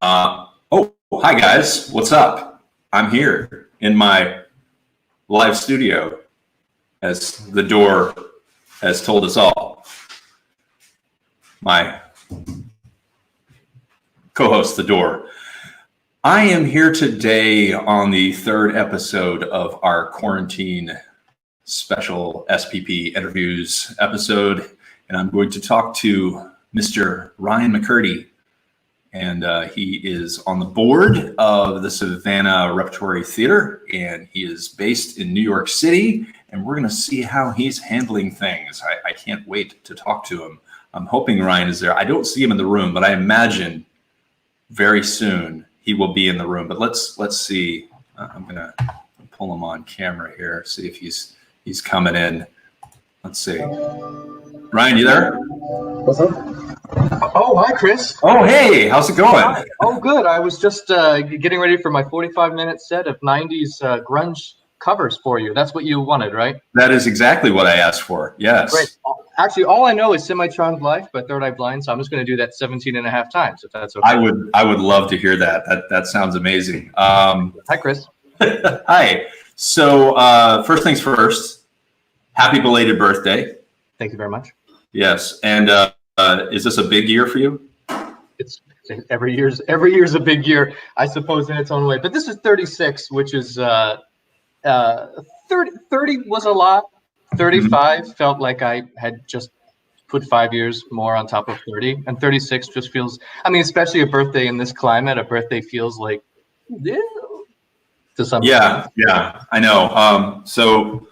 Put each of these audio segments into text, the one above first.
Hi guys, what's up? I'm here in my live studio, as the door has told us all. My co-host, the door. I am here today on the third episode of our quarantine special SPP interviews episode, and I'm going to talk to Mr. Ryan McCurdy. And he is on the board of the Savannah Reperatory Theater, and he is based in New York City. And we're going to see how he's handling things. I can't wait to talk to him. I'm hoping Ryan is there. I don't see him in the room, but I imagine very soon he will be in the room. But let's see. I'm going to pull him on camera here, see if he's coming in. Let's see. Ryan, you there? What's up? Oh, hi, Chris. Oh, hey, how's it going? Hi. Oh, good. I was just getting ready for my 45-minute set of 90s grunge covers for you. That's what you wanted, right? That is exactly what I asked for. Yes. Great. Actually, all I know is Semi-Charmed Life by Third Eye Blind, so I'm just going to do that 17 and a half times, if that's okay. I would love to hear that. That sounds amazing. Hi, Chris. Hi. So first things first, happy belated birthday. Thank you very much. Yes. And is this a big year for you? It's every year's a big year, I suppose, in its own way. But this is 36, which is 30 was a lot. 35 felt like I had just put 5 years more on top of 30, and 36 just feels, I mean, especially a birthday in this climate, a birthday feels like, yeah, to some extent. Yeah, I know. So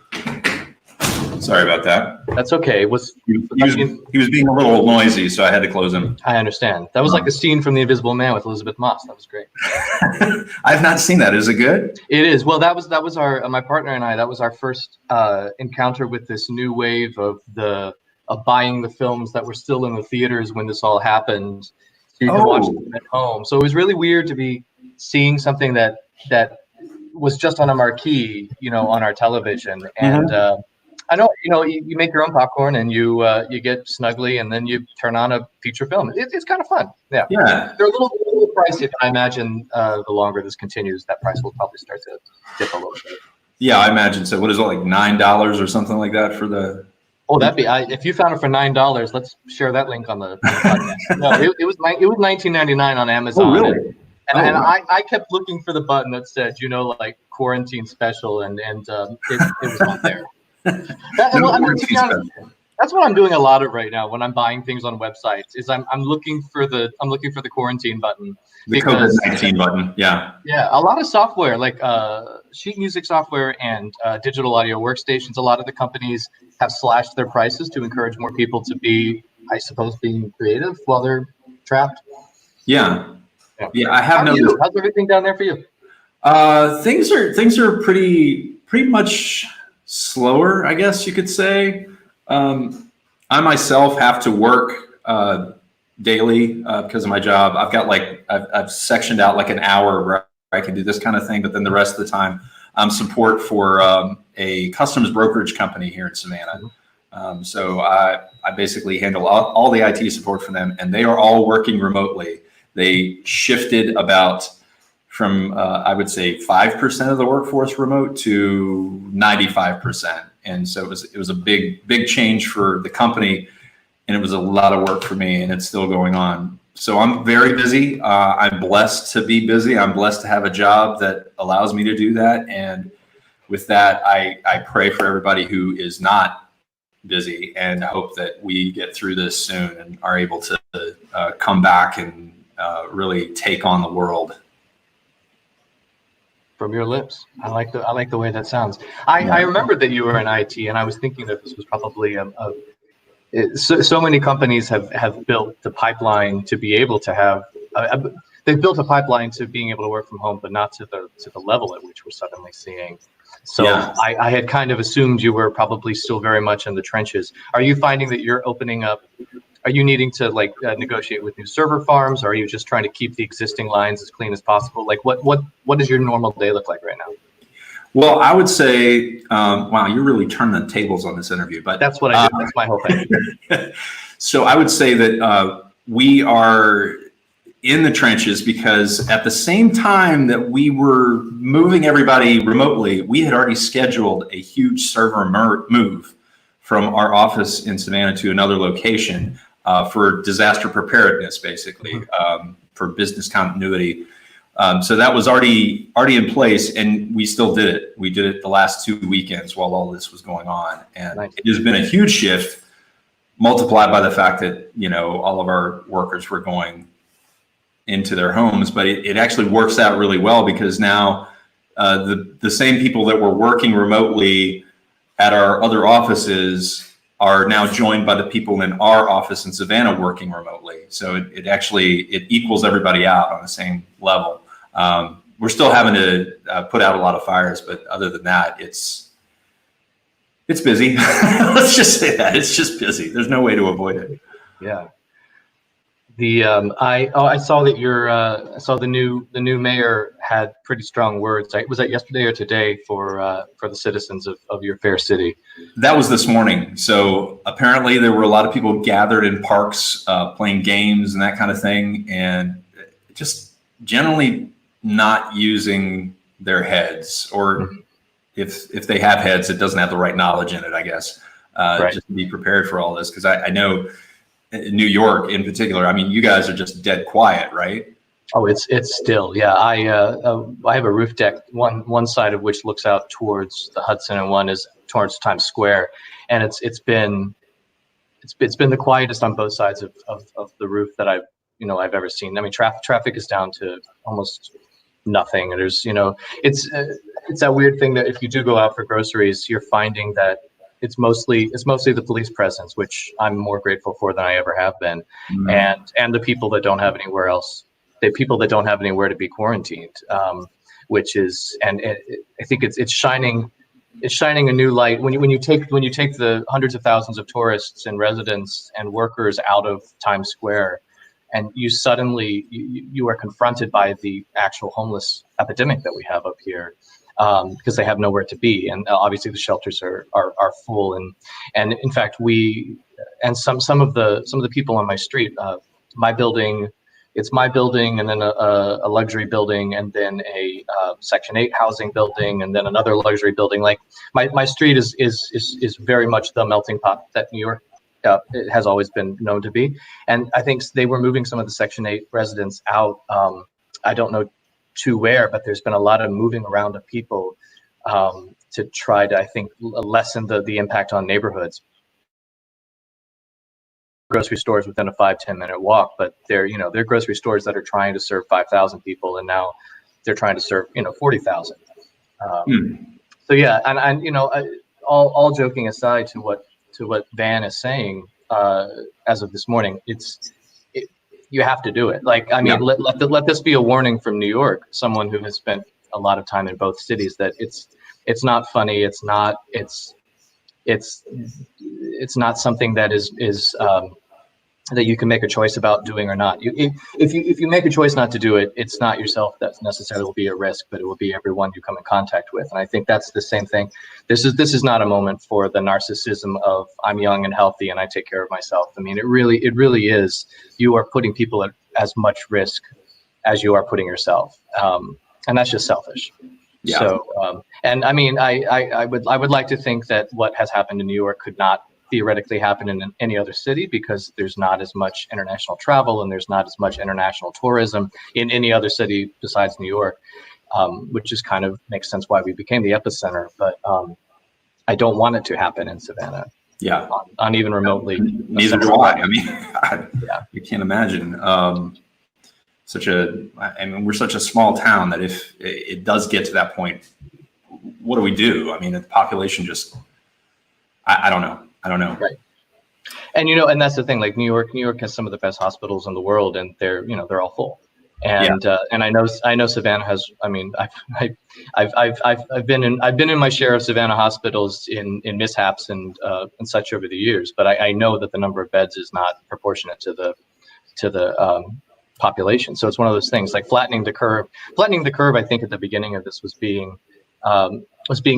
sorry about that. That's okay. He was being a little noisy, so I had to close him. I understand. That was like a scene from The Invisible Man with Elizabeth Moss. That was great. I've not seen that. Is it good? It is. Well, that was our my partner and I. That was our first encounter with this new wave of buying the films that were still in the theaters when this all happened, so you could watch them at home. So it was really weird to be seeing something that was just on a marquee, on our television, and. I know, you make your own popcorn and you get snuggly and then you turn on a feature film. It's kind of fun. Yeah. They're a little pricey, but I imagine the longer this continues, that price will probably start to dip a little bit. Yeah, I imagine so. What is it, like $9 or something like that for the? Oh, if you found it for $9, let's share that link on the podcast. No, it was $19.99 on Amazon. Oh, really? And I kept looking for the button that said, like quarantine special, and it was not there. To be honest, that's what I'm doing a lot of right now when I'm buying things on websites. Is I'm looking for the quarantine button, the COVID-19 button. Yeah, a lot of software like sheet music software and digital audio workstations. A lot of the companies have slashed their prices to encourage more people to be, I suppose, being creative while they're trapped. Yeah. I have noticed. How's everything down there for you? Things are pretty much slower, I guess you could say. I myself have to work daily because of my job. I've got I've sectioned out like an hour where I can do this kind of thing, but then the rest of the time I'm support for a customs brokerage company here in Savannah. So I basically handle all the IT support for them, and they are all working remotely. They shifted from I would say 5% of the workforce remote to 95%, and so it was a big change for the company, and it was a lot of work for me, and it's still going on. So I'm very busy. I'm blessed to be busy. I'm blessed to have a job that allows me to do that, and with that, I pray for everybody who is not busy, and I hope that we get through this soon and are able to come back and really take on the world. From your lips, I like the way that sounds. I remember that you were in IT, and I was thinking that this was probably so many companies have built the pipeline to be able to have. They've built a pipeline to being able to work from home, but not to the level at which we're suddenly seeing. So I had kind of assumed you were probably still very much in the trenches. Are you finding that you're opening up? Are you needing to negotiate with new server farms, or are you just trying to keep the existing lines as clean as possible? Like what does your normal day look like right now? Well, I would say, wow, you're really turning the tables on this interview, but that's what I do. That's my whole thing. So I would say that we are in the trenches, because at the same time that we were moving everybody remotely, we had already scheduled a huge server move from our office in Savannah to another location for disaster preparedness, basically, for business continuity. So that was already in place, and we still did it. We did it the last 2 weekends while all this was going on, and Nice. it has been a huge shift, multiplied by the fact that, you know, all of our workers were going into their homes. But it actually works out really well, because now the same people that were working remotely at our other offices are now joined by the people in our office in Savannah working remotely. So it actually equals everybody out on the same level. We're still having to put out a lot of fires, but other than that, it's busy. Let's just say that it's just busy. There's no way to avoid it. Yeah. I saw that I saw the new mayor had pretty strong words. Was that yesterday or today for the citizens of your fair city? That was this morning. So apparently there were a lot of people gathered in parks, playing games and that kind of thing, and just generally not using their heads, or if they have heads, it doesn't have the right knowledge in it, I guess. Right. Just to be prepared for all this, because I know in New York in particular, I mean, you guys are just dead quiet, right? Oh, it's still, yeah. I have a roof deck, one side of which looks out towards the Hudson, and one is towards Times Square, and it's been the quietest on both sides of the roof that I've ever seen. I mean, traffic is down to almost nothing. And there's, it's that weird thing that if you do go out for groceries, you're finding that it's mostly the police presence, which I'm more grateful for than I ever have been, and the people that don't have anywhere else, the people that don't have anywhere to be quarantined, which is, and I think it's shining a new light when you take the hundreds of thousands of tourists and residents and workers out of Times Square, and you suddenly you are confronted by the actual homeless epidemic that we have up here. Because they have nowhere to be, and obviously the shelters are full, and in fact some of the people on my street, my building, it's my building, and then a luxury building, and then a Section 8 housing building, and then another luxury building. Like my street is very much the melting pot that New York it has always been known to be, and I think they were moving some of the Section 8 residents out. I don't know to where, but there's been a lot of moving around of people to try to, I think, lessen the impact on neighborhoods. Grocery stores within a 5-10 minute walk, but they're grocery stores that are trying to serve 5,000 people, and now they're trying to serve 40,000. So yeah, and all joking aside to what Van is saying, as of this morning, you have to do it. Like, I mean, let this be a warning from New York, someone who has spent a lot of time in both cities, that it's not funny. It's not something that is that you can make a choice about doing or not. If you make a choice not to do it, it's not yourself that necessarily will be at risk, but it will be everyone you come in contact with. And I think that's the same thing. This is not a moment for the narcissism of I'm young and healthy and I take care of myself. I mean, it really is. You are putting people at as much risk as you are putting yourself, and that's just selfish. Yeah. So, and I mean, I would like to think that what has happened in New York could not theoretically happen in any other city, because there's not as much international travel and there's not as much international tourism in any other city besides New York, which just kind of makes sense why we became the epicenter. But I don't want it to happen in Savannah. Yeah, on even remotely. Neither do I. I mean, you can't imagine. We're such a small town that if it does get to that point, what do we do? I mean, the population just, I don't know. Right. And and that's the thing. Like New York has some of the best hospitals in the world, and they're all full. And and I know Savannah has. I mean, I've been in my share of Savannah hospitals in mishaps and such over the years, but I know that the number of beds is not proportionate to the population. So it's one of those things, like flattening the curve. Flattening the curve, I think, at the beginning of this was being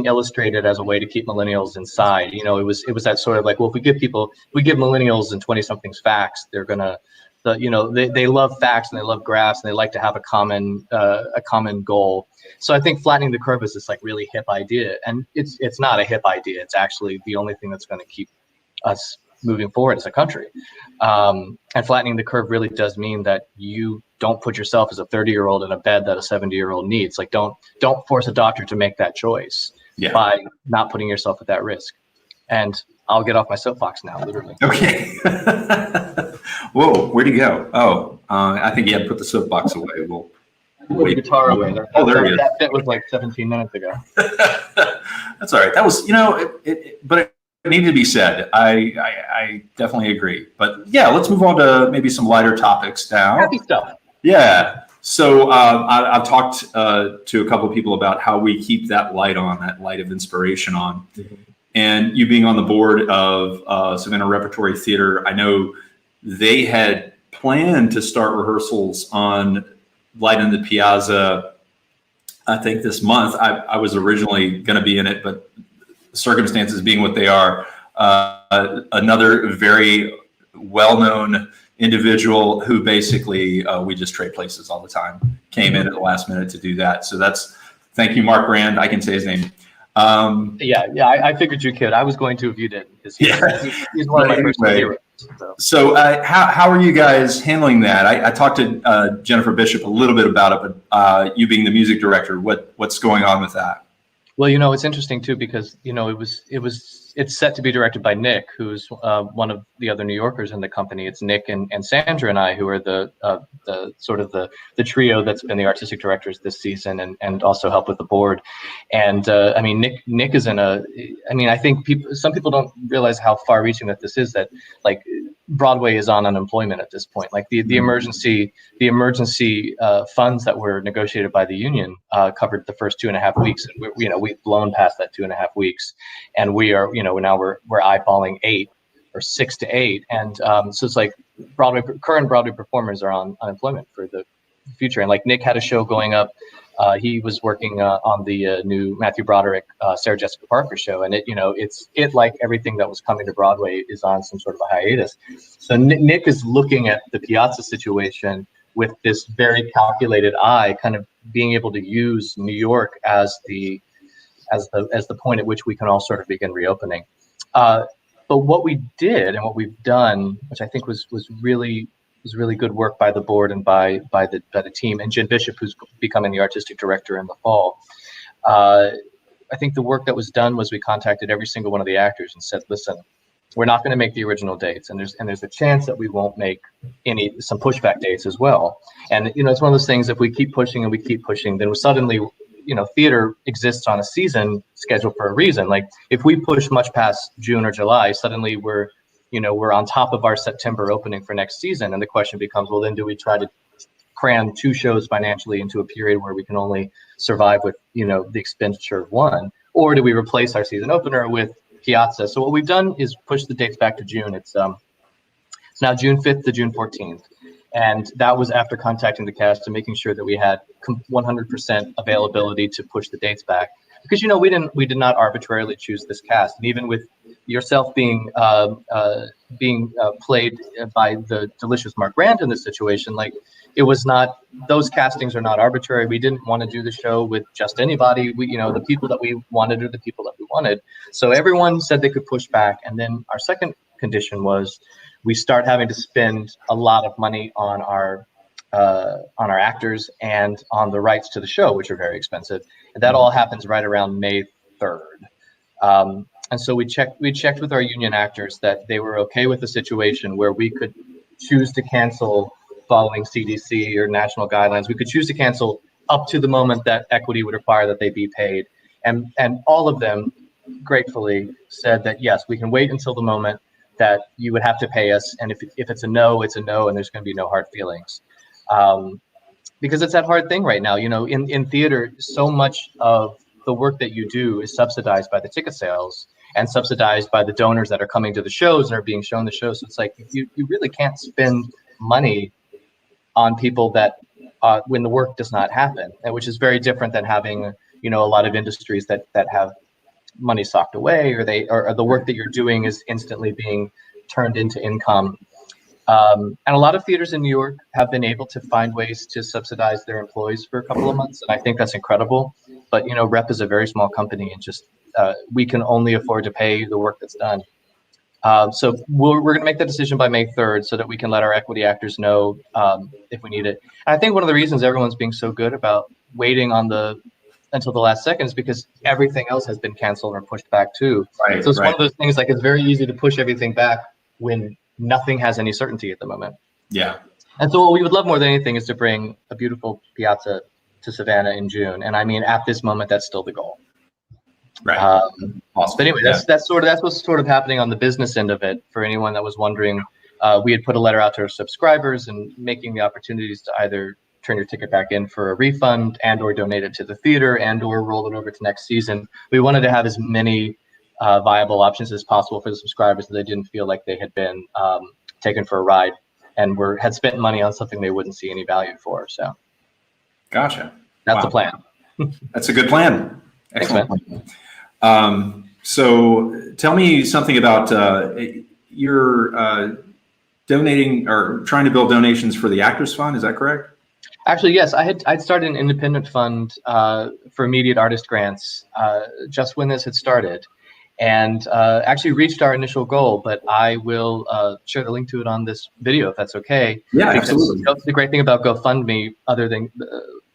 illustrated as a way to keep millennials inside. It was that sort of like, well, if we give millennials and 20-somethings facts, they're gonna they love facts and they love graphs and they like to have a common goal. So I think flattening the curve is this like really hip idea, and it's not a hip idea. It's actually the only thing that's going to keep us moving forward as a country. And flattening the curve really does mean that you don't put yourself as a 30-year-old in a bed that a 70-year-old needs. Like don't force a doctor to make that choice by not putting yourself at that risk. And I'll get off my soapbox now, literally. Okay. Whoa, where'd he go? Oh, I think he had put the soapbox away. Well, put the guitar away. There he is. That bit was like 17 minutes ago. That's all right. That was, but it needed to be said. I definitely agree. But yeah, let's move on to maybe some lighter topics now. Happy stuff. Yeah. So I've talked to a couple of people about how we keep that light on, that light of inspiration on. Mm-hmm. And you being on the board of Savannah Reperatory Theater, I know they had planned to start rehearsals on Light in the Piazza, I think this month. I was originally going to be in it, but circumstances being what they are, another very well-known individual who basically we just trade places all the time came in at the last minute to do that. So thank you, Mark Rand. I can say his name. I figured you could. I was going to if you didn't. He's one of my first heroes. So how are you guys handling that? I talked to Jennifer Bishop a little bit about it, but you being the music director, what's going on with that? Well, it's interesting too because it's set to be directed by Nick, who's one of the other New Yorkers in the company. It's Nick and Sandra and I who are the sort of the trio that's been the artistic directors this season and also help with the board. And I mean, Nick is I think some people don't realize how far-reaching that this is. That like Broadway is on unemployment at this point. Like the emergency funds that were negotiated by the union covered the first 2.5 weeks. And we've blown past that 2.5 weeks, and we are now we're eyeballing 8 or 6 to 8, and so it's like current Broadway performers are on unemployment for the future. And like Nick had a show going up. He was working on the new Matthew Broderick, Sarah Jessica Parker show, and it like everything that was coming to Broadway is on some sort of a hiatus. So Nick is looking at the Piazza situation with this very calculated eye, kind of being able to use New York as the point at which we can all sort of begin reopening. But what we did and what we've done, which I think was really good work by the board and by the team, and Jen Bishop, who's becoming the artistic director in the fall. I think the work that was done was we contacted every single one of the actors and said, listen, we're not going to make the original dates, and there's a chance that we won't make some pushback dates as well. And it's one of those things, if we keep pushing and we keep pushing, then suddenly theater exists on a season schedule for a reason. Like if we push much past June or July, suddenly we're on top of our September opening for next season. And the question becomes, well, then do we try to cram 2 shows financially into a period where we can only survive with, the expenditure of 1? Or do we replace our season opener with Piazza? So what we've done is push the dates back to June. It's now June 5th to June 14th. And that was after contacting the cast and making sure that we had 100% availability to push the dates back. Because, we did not arbitrarily choose this cast. And even with yourself being played by the delicious Mark Rand in this situation, like it was not, those castings are not arbitrary. We didn't want to do the show with just anybody. The people that we wanted are the people that we wanted. So everyone said they could push back. And then our second condition was we start having to spend a lot of money on our actors and on the rights to the show, which are very expensive. And that all happens right around May 3rd. And so we checked with our union actors that they were okay with the situation where we could choose to cancel following CDC or national guidelines. We could choose to cancel up to the moment that equity would require that they be paid. And all of them gratefully said that, yes, we can wait until the moment that you would have to pay us. And if it's a no, it's a no, and there's going to be no hard feelings. Because it's that hard thing right now. In theater, so much of the work that you do is subsidized by the ticket sales and subsidized by the donors that are coming to the shows and are being shown the shows. So it's like you really can't spend money on people that when the work does not happen, which is very different than having a lot of industries that have money socked away, or the work that you're doing is instantly being turned into income. And a lot of theaters in New York have been able to find ways to subsidize their employees for a couple of months, and I think that's incredible. But Rep is a very small company, and just we can only afford to pay the work that's done. So we're going to make that decision by May 3rd, so that we can let our equity actors know if we need it. And I think one of the reasons everyone's being so good about waiting until the last second is because everything else has been canceled or pushed back too. Right, so it's right. one of those things, like, it's very easy to push everything back when nothing has any certainty at the moment. Yeah. And so what we would love more than anything is to bring a beautiful piazza to Savannah in June. And I mean, at this moment, that's still the goal. Right. Awesome. But anyway, Yeah. that's what's sort of happening on the business end of it. For anyone that was wondering, we had put a letter out to our subscribers and making the opportunities to either turn your ticket back in for a refund and or donate it to the theater and or roll it over to next season. We wanted to have as many viable options as possible for the subscribers, so they didn't feel like they had been taken for a ride and had spent money on something they wouldn't see any value for. So Gotcha. that's the plan. That's a good plan. Excellent. Thanks, so tell me something about you're donating or trying to build donations for the Actors Fund. Is that correct? Actually, yes. I'd started an independent fund for immediate artist grants just when this had started, and actually reached our initial goal. But I will share the link to it on this video if that's okay. Yeah, because absolutely. the great thing about GoFundMe, other than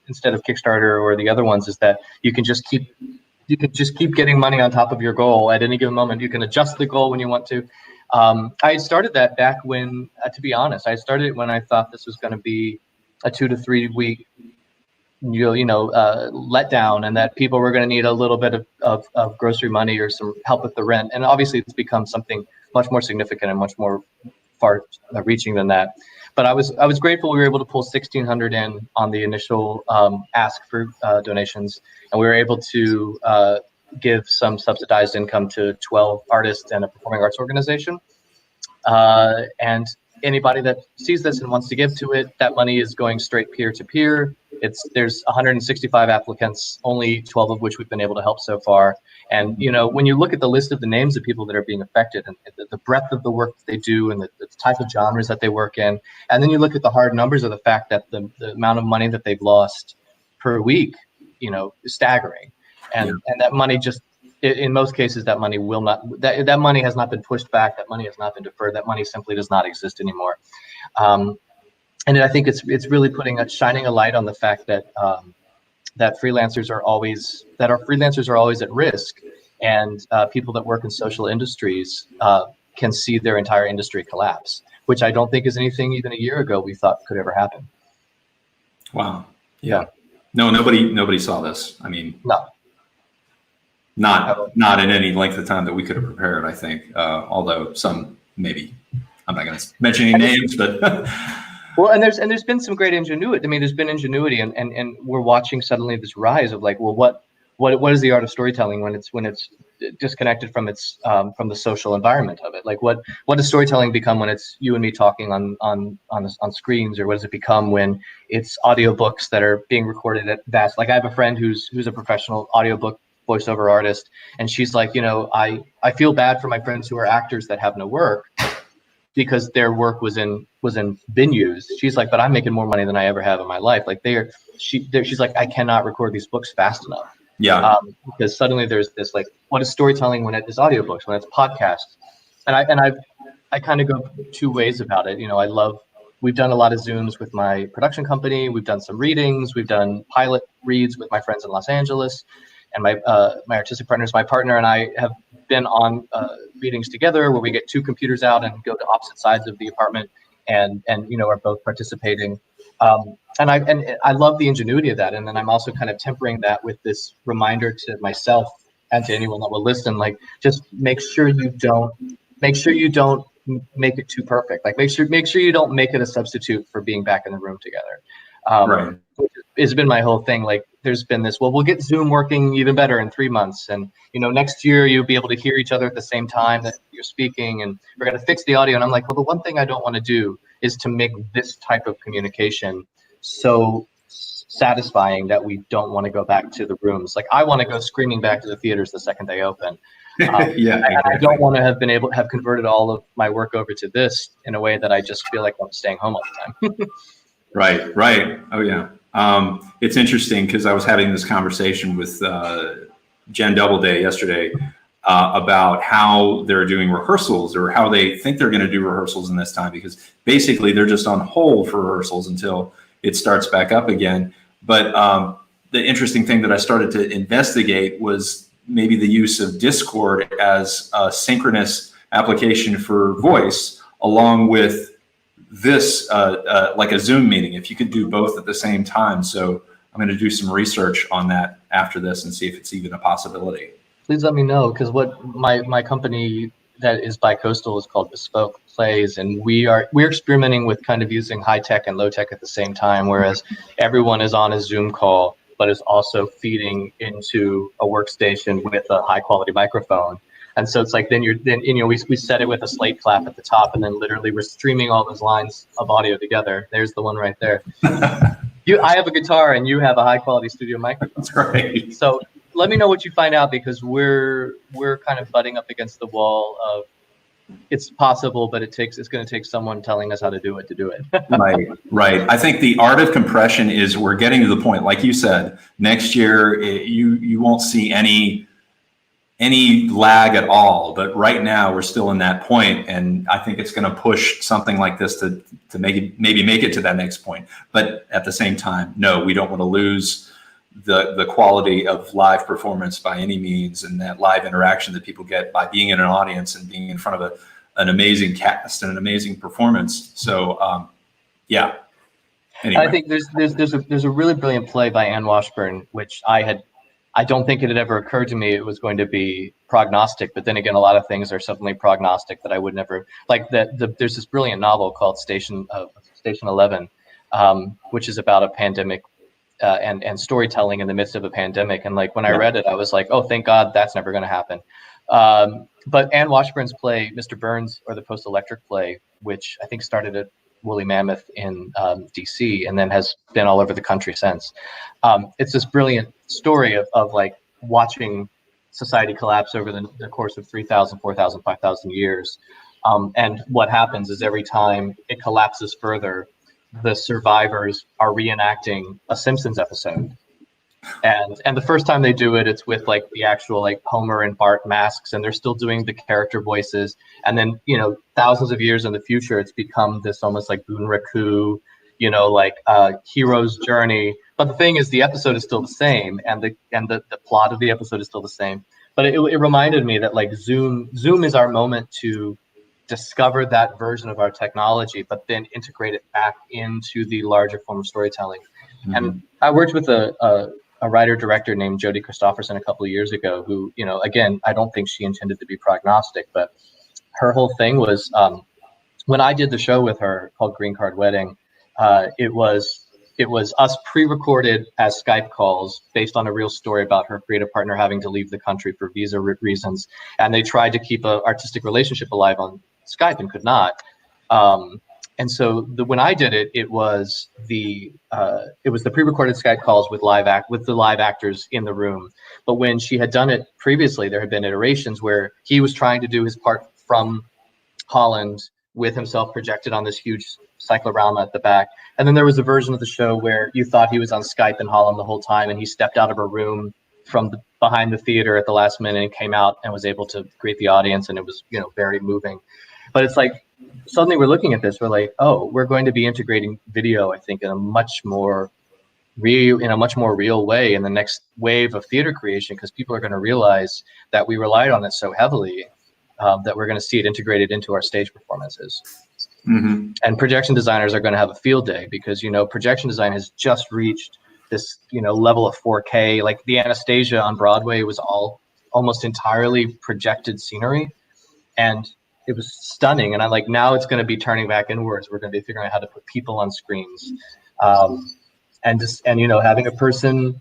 instead of Kickstarter or the other ones, is that you can just keep getting money on top of your goal at any given moment. You can adjust the goal when you want to. I started that back when, to be honest, I started it when I thought this was going to be a 2 to 3 week, letdown, and that people were going to need a little bit of grocery money or some help with the rent. And obviously, it's become something much more significant and much more far-reaching than that. But I was grateful we were able to pull 1,600 in on the initial ask for donations, and we were able to give some subsidized income to 12 artists and a performing arts organization. And anybody that sees this and wants to give to it, that money is going straight peer to peer. There's 165 applicants, only 12 of which we've been able to help so far. And when you look at the list of the names of people that are being affected and the breadth of the work that they do and the type of genres that they work in, and then you look at the hard numbers of the fact that the amount of money that they've lost per week, is staggering. And that money just, in most cases, that money will not, that money has not been pushed back. That money has not been deferred. That money simply does not exist anymore. And I think it's really shining a light on the fact that that freelancers are always at risk, and people that work in social industries can see their entire industry collapse, which I don't think is anything even a year ago we thought could ever happen. Wow. Yeah. No, nobody saw this. I mean, no. Not in any length of time that we could have prepared, I think. Although some, maybe, I'm not going to mention any names, but well, and there's been some great ingenuity. I mean, there's been ingenuity, and we're watching suddenly this rise of, like, well, what is the art of storytelling when it's disconnected from its from the social environment of it? Like, what does storytelling become when it's you and me talking on screens, or what does it become when it's audiobooks that are being recorded at vast? Like, I have a friend who's a professional audiobook voiceover artist, and she's like, I feel bad for my friends who are actors that have no work because their work was in venues. She's like, but I'm making more money than I ever have in my life. Like, she's like, I cannot record these books fast enough. Yeah. Because suddenly there's this, like, what is storytelling when it is audiobooks, when it's podcasts? And I kind of go two ways about it. We've done a lot of Zooms with my production company. We've done some readings. We've done pilot reads with my friends in Los Angeles. And my artistic partners, my partner and I have been on readings together where we get two computers out and go to opposite sides of the apartment and are both participating. And I love the ingenuity of that. And then I'm also kind of tempering that with this reminder to myself and to anyone that will listen, like, just make sure you don't make it too perfect. Like, make sure you don't make it a substitute for being back in the room together. Right. Which has been my whole thing. Like, there's been this, well, we'll get Zoom working even better in 3 months. And, next year you'll be able to hear each other at the same time that you're speaking, and we're going to fix the audio. And I'm like, well, the one thing I don't want to do is to make this type of communication so satisfying that we don't want to go back to the rooms. Like, I want to go screaming back to the theaters the second they open. Yeah, I don't want to have been able to have converted all of my work over to this in a way that I just feel like I'm staying home all the time. Right. Oh, yeah. It's interesting because I was having this conversation with Jen Doubleday yesterday about how they're doing rehearsals, or how they think they're going to do rehearsals in this time, because basically they're just on hold for rehearsals until it starts back up again. But the interesting thing that I started to investigate was maybe the use of Discord as a synchronous application for voice, along with this like a Zoom meeting, if you could do both at the same time. So I'm going to do some research on that after this and see if it's even a possibility. Please let me know, because what my company that is bi-coastal is called Bespoke Plays, and we're experimenting with kind of using high tech and low tech at the same time, whereas everyone is on a Zoom call but is also feeding into a workstation with a high quality microphone. And so it's like we set it with a slate clap at the top, and then literally we're streaming all those lines of audio together. There's the one right there. I have a guitar and you have a high quality studio microphone. That's right. So let me know what you find out, because we're kind of butting up against the wall of it's possible, but it's going to take someone telling us how to do it. Right. I think the art of compression is, we're getting to the point, like you said, next year you won't see any lag at all. But right now we're still in that point, and I think it's going to push something like this to maybe make it to that next point. But at the same time, no, we don't want to lose the quality of live performance by any means, and that live interaction that people get by being in an audience and being in front of an amazing cast and an amazing performance. So yeah. Anyway. I think there's a really brilliant play by Anne Washburn, which I don't think it had ever occurred to me it was going to be prognostic, but then again, a lot of things are suddenly prognostic that I would never like. There's this brilliant novel called Station 11, which is about a pandemic and storytelling in the midst of a pandemic. And like when I read it, I was like, oh, thank God that's never going to happen. But Anne Washburn's play, Mr. Burns, or the Post-Electric play, which I think started at Woolly Mammoth in DC and then has been all over the country since. It's this brilliant story of like watching society collapse over the course of 3,000, 4,000, 5,000 years. And what happens is every time it collapses further, the survivors are reenacting a Simpsons episode. And the first time they do it, it's with like the actual like Homer and Bart masks, and they're still doing the character voices. And then, thousands of years in the future, it's become this almost like Bunraku, like hero's journey. But the thing is, the episode is still the same, and the plot of the episode is still the same. But it reminded me that like Zoom is our moment to discover that version of our technology, but then integrate it back into the larger form of storytelling. Mm-hmm. And I worked with a writer-director named Jodie Christofferson a couple of years ago who, again, I don't think she intended to be prognostic, but her whole thing was, when I did the show with her called Green Card Wedding, it was us pre-recorded as Skype calls based on a real story about her creative partner having to leave the country for visa reasons. And they tried to keep an artistic relationship alive on Skype and could not. And so when I did it, it was the pre-recorded Skype calls with the live actors in the room. But when she had done it previously, there had been iterations where he was trying to do his part from Holland with himself projected on this huge cyclorama at the back. And then there was a version of the show where you thought he was on Skype in Holland the whole time, and he stepped out of a room from behind the theater at the last minute and came out and was able to greet the audience, and it was very moving. But it's like, suddenly we're looking at this, we're like, oh, we're going to be integrating video, I think, in a much more real way in the next wave of theater creation, because people are going to realize that we relied on it so heavily that we're going to see it integrated into our stage performances. Mm-hmm. And projection designers are going to have a field day, because projection design has just reached this level of 4K. Like the Anastasia on Broadway was almost entirely projected scenery, and it was stunning. And I'm like, now it's going to be turning back inwards. We're going to be figuring out how to put people on screens, and having a person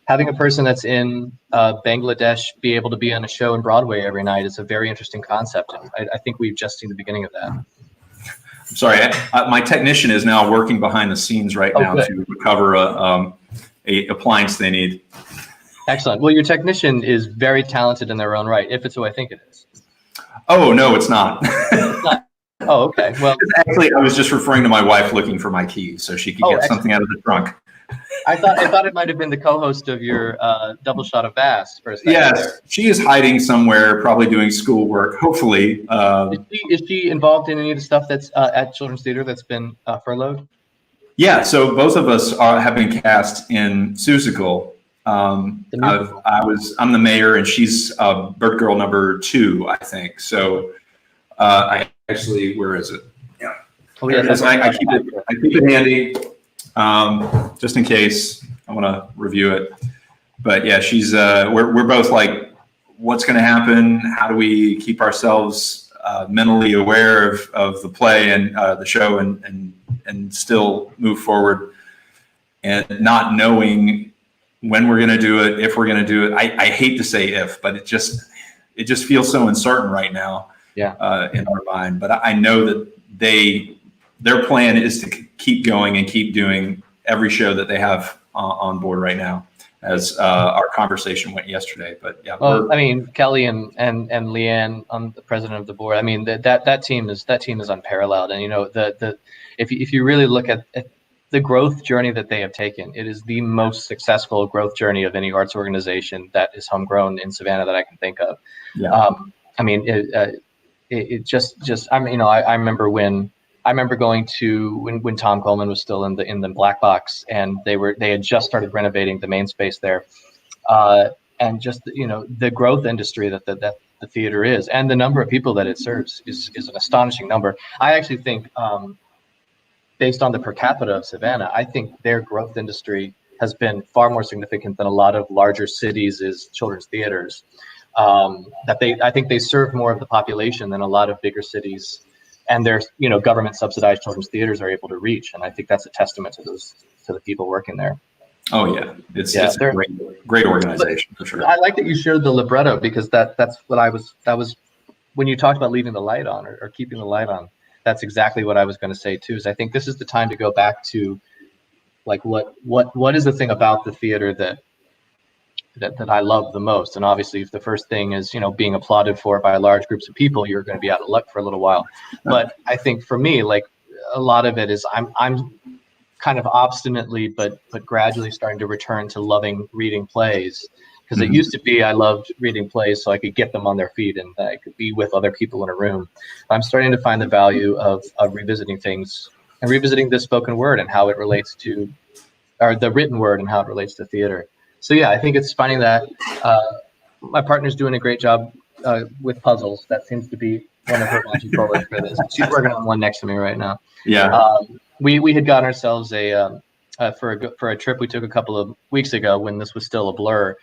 that's in Bangladesh be able to be on a show in Broadway every night is a very interesting concept. And I think we've just seen the beginning of that. I'm sorry, my technician is now working behind the scenes right now to recover a appliance they need. Excellent. Well, your technician is very talented in their own right, if it's who I think it is. Oh, no, it's not. It's not. Oh, okay. Well, actually, I was just referring to my wife looking for my keys so she could get something out of the trunk. I thought it might have been the co-host of your double shot of bass for a second. Yes, she is hiding somewhere, probably doing schoolwork. Hopefully, is she involved in any of the stuff that's at Children's Theater that's been furloughed? Yeah, so both of us have been cast in Seussical. I'm the mayor, and she's bird girl number 2, I think. So I actually, where is it? Yeah, I keep it handy. Just in case I want to review it. But yeah, she's we're both like, what's going to happen? How do we keep ourselves mentally aware of the play and the show and still move forward, and not knowing when we're going to do it, if we're going to do it. I hate to say if, but it just feels so uncertain right now. Yeah. In our mind, but I know that their plan is to keep going and keep doing every show that they have on board right now, as our conversation went yesterday. But yeah, well, I mean, Kelly and Leanne, the president of the board. I mean, that team is unparalleled. And if you really look at the growth journey that they have taken, it is the most successful growth journey of any arts organization that is homegrown in Savannah that I can think of. Yeah. I mean, it just. I mean, I remember going to when Tom Coleman was still in the Black Box, and they had just started renovating the main space there, and just the growth industry that the theater is, and the number of people that it serves is an astonishing number. I actually think, based on the per capita of Savannah, I think their growth industry has been far more significant than a lot of larger cities' children's theaters. I think they serve more of the population than a lot of bigger cities and their government subsidized children's theaters are able to reach. And I think that's a testament to the people working there. Oh yeah, it's a great organization for sure. I like that you shared the libretto, because that was when you talked about leaving the light on or keeping the light on. That's exactly what I was going to say too. Is I think this is the time to go back to, like, what is the thing about the theater that I love the most. And obviously, if the first thing is being applauded for by large groups of people, you're going to be out of luck for a little while. But I think for me, like, a lot of it is I'm kind of obstinately but gradually starting to return to loving reading plays, because it used to be I loved reading plays so I could get them on their feet and I could be with other people in a room. I'm starting to find the value of revisiting things and revisiting the spoken word and how it relates to, or the written word and how it relates to theater. So yeah, I think it's finding that. My partner's doing a great job with puzzles. That seems to be one of her launching forward for this. She's working on one next to me right now. Yeah. We had gotten ourselves for a trip we took a couple of weeks ago when this was still a blur,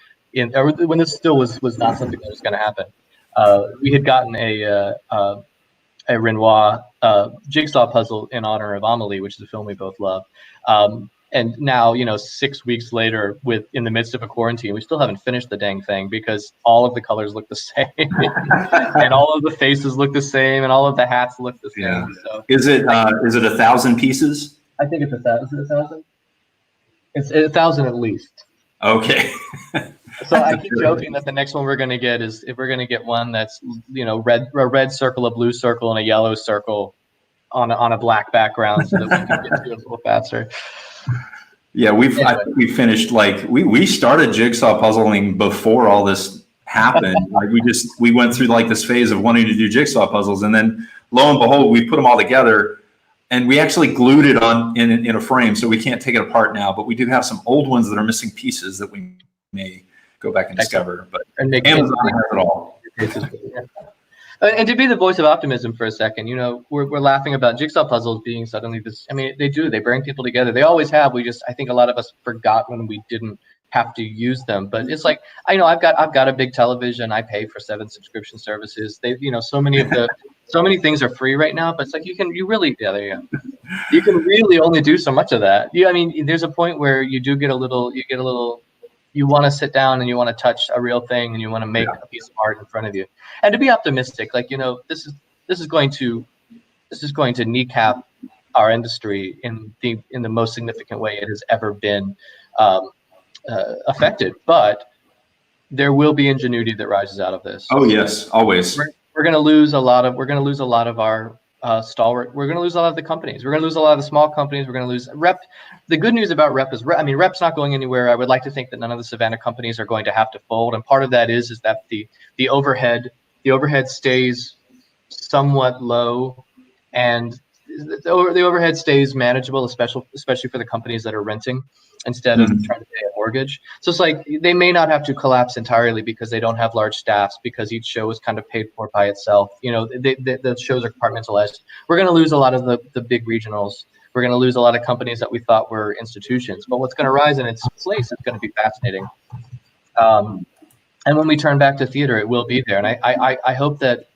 or when this still was not something that was going to happen. We had gotten a Renoir jigsaw puzzle in honor of Amelie, which is a film we both love. And now, 6 weeks later, in the midst of a quarantine, we still haven't finished the dang thing because all of the colors look the same, and all of the faces look the same, and all of the hats look the same. Yeah. So, is it 1,000 pieces? I think it's 1,000. Is it 1,000? It's 1,000 at least. Okay. So I keep joking that the next one we're going to get is, if we're going to get one that's a red circle, a blue circle, and a yellow circle on a black background, so that we can get to it a little faster. Yeah, we finished, like, we started jigsaw puzzling before all this happened. Like, we went through like this phase of wanting to do jigsaw puzzles, and then lo and behold, we put them all together, and we actually glued it on in a frame, so we can't take it apart now. But we do have some old ones that are missing pieces that we may go back and discover. But Amazon has it all. And to be the voice of optimism for a second, we're laughing about jigsaw puzzles being suddenly this. I mean, they bring people together. They always have. I think a lot of us forgot when we didn't have to use them. But it's like, I've got a big television. I pay for 7 subscription services. So many things are free right now. But it's like there you go. You can really only do so much of that. There's a point where you get a little. You want to sit down and you want to touch a real thing and you want to make a piece of art in front of you, and to be optimistic, like, this is going to kneecap our industry in the most significant way it has ever been affected. But there will be ingenuity that rises out of this. Oh yes, always. We're going to lose a lot of our stalwart. We're going to lose a lot of the companies. We're going to lose a lot of the small companies. We're going to lose Rep. The good news about Rep is, I mean, Rep's not going anywhere. I would like to think that none of the Savannah companies are going to have to fold, and part of that is that the overhead stays somewhat low, and the overhead stays manageable, especially for the companies that are renting instead of trying to pay a mortgage. So it's like they may not have to collapse entirely because they don't have large staffs, because each show is kind of paid for by itself. You know, the shows are compartmentalized. We're going to lose a lot of the big regionals. We're going to lose a lot of companies that we thought were institutions. But what's going to rise in its place is going to be fascinating. And when we turn back to theater, it will be there. And I hope that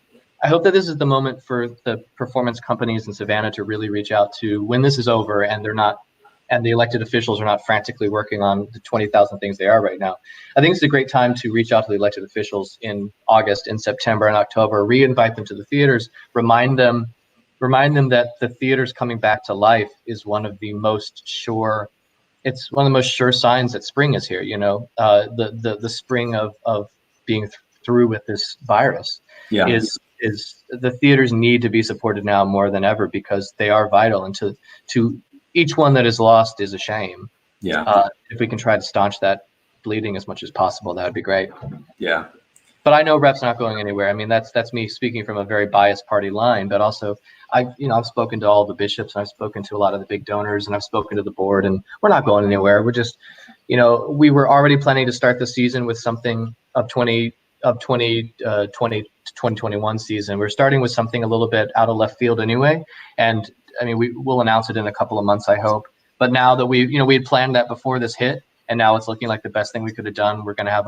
this is the moment for the performance companies in Savannah to really reach out to when this is over and the elected officials are not frantically working on the 20,000 things they are right now. I think it's a great time to reach out to the elected officials in August, in September, and October, re-invite them to the theaters, remind them that the theaters coming back to life is one of the most sure. It's one of the most sure signs that spring is here. You know, the spring of being through with this virus is the theaters need to be supported now more than ever, because they are vital, and to each one that is lost is a shame. Yeah. If we can try to staunch that bleeding as much as possible, that would be great. Yeah. But I know Rep's not going anywhere. I mean, that's me speaking from a very biased party line, but also I've spoken to all the bishops, and I've spoken to a lot of the big donors, and I've spoken to the board, and we're not going anywhere. We're just, we were already planning to start the season with something of 2021 season. We're starting with something a little bit out of left field anyway. And I mean, we will announce it in a couple of months, I hope. But now that we had planned that before this hit, and now it's looking like the best thing we could have done. We're gonna have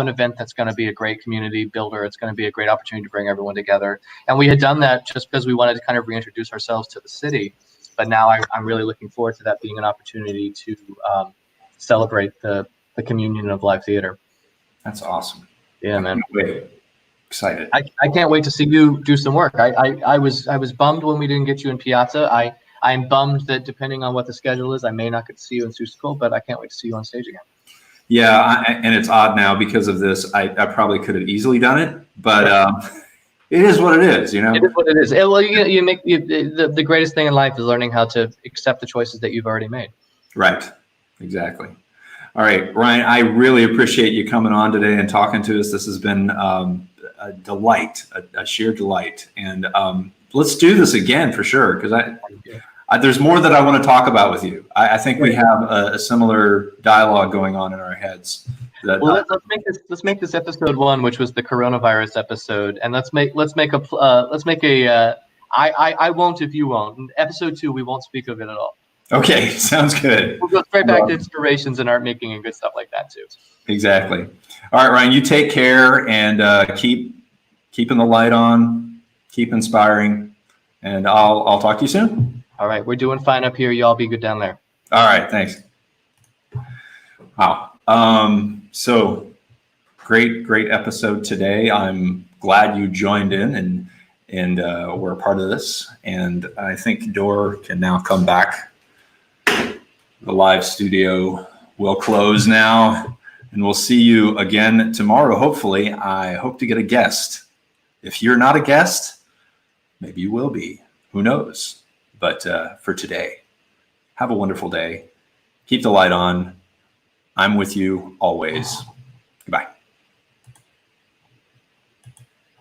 an event that's gonna be a great community builder. It's gonna be a great opportunity to bring everyone together. And we had done that just because we wanted to kind of reintroduce ourselves to the city. But now I'm really looking forward to that being an opportunity to celebrate the communion of live theater. That's awesome. Yeah, man. Excited. I can't wait to see you do some work. I was bummed when we didn't get you in Piazza. I'm bummed that depending on what the schedule is, I may not get to see you in Seussical, but I can't wait to see you on stage again. Yeah, and it's odd now because of this. I probably could have easily done it, but it is what it is, you know? It is what it is. Well, the greatest thing in life is learning how to accept the choices that you've already made. Right, exactly. All right, Ryan, I really appreciate you coming on today and talking to us. This has been a delight, a sheer delight. And let's do this again for sure, because there's more that I want to talk about with you. I think we have a similar dialogue going on in our heads. Well, let's make this episode 1, which was the coronavirus episode, and let's make a I won't if you won't. In episode 2, we won't speak of it at all. Okay, sounds good. We'll go straight back to inspirations and art making and good stuff like that too. Exactly. All right, Ryan, you take care and keeping the light on, keep inspiring, and I'll talk to you soon. All right, we're doing fine up here. Y'all be good down there. All right, thanks. Wow. So great episode today. I'm glad you joined in and were a part of this. And I think Dor can now come back. The live studio will close now, and we'll see you again tomorrow. Hopefully, I hope to get a guest. If you're not a guest, maybe you will be. Who knows? But for today, have a wonderful day. Keep the light on. I'm with you always. Goodbye.